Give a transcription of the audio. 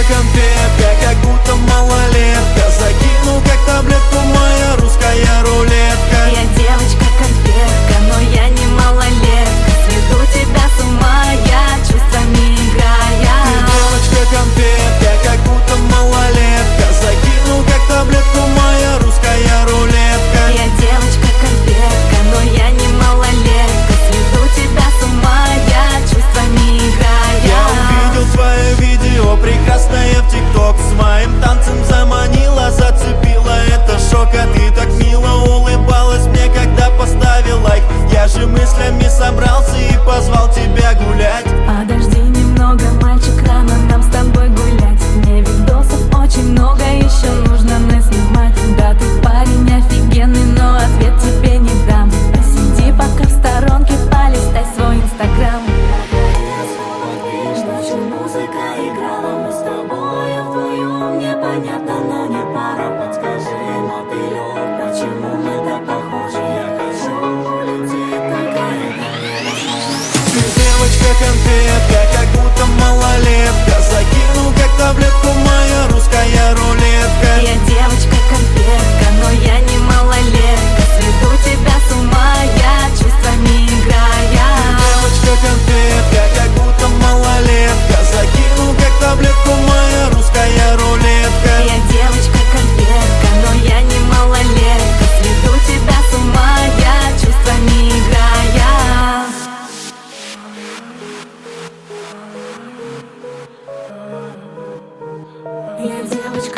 конфетка, как будто малолетка. Закинул как таблетку моя русская рулетка. Я девочка-конфетка, но я не малолетка. Сведу тебя с ума, я чувствами играя. Ты девочка-конфетка, как будто малолетка. Закинул как таблетку моя русская рулетка. Я девочка-конфетка, но я не малолетка. Сведу тебя с ума, я чувствами играя. Я увидел твое видео прекрасное в ТикТок. С моим танцем заманила, зацепила, это шок. А ты так мило улыбалась мне, когда поставил лайк. Я же мыслями собрался и позвал тебя гулять. Подожди немного, мальчик, рано нам с тобой гулять. Мне видосов очень много, еще нужно наснимать. Да ты парень офигенный, но ответ тебе не дам. Посиди пока в сторонке, полистай свой инстаграм. Музыка играла, мы с тобой вдвоем. Непонятно, но не пара. Подскажи, мотылек, почему мы так похожи? Я хочу улететь, только это невозможно. Ты девочка-конфетка, как будто малолетка. Закинул как таблетку моя русская рулетка. Я девочка-конфетка, но я не малолетка. Сведу тебя с ума, я чувствами играя. Девочка-конфетка, как будто малолетка. Закинул как таблетку моя русская рулетка. Я девочка-конфетка, но я не малолетка. Сведу тебя с ума, я чувствами играя. Я девочка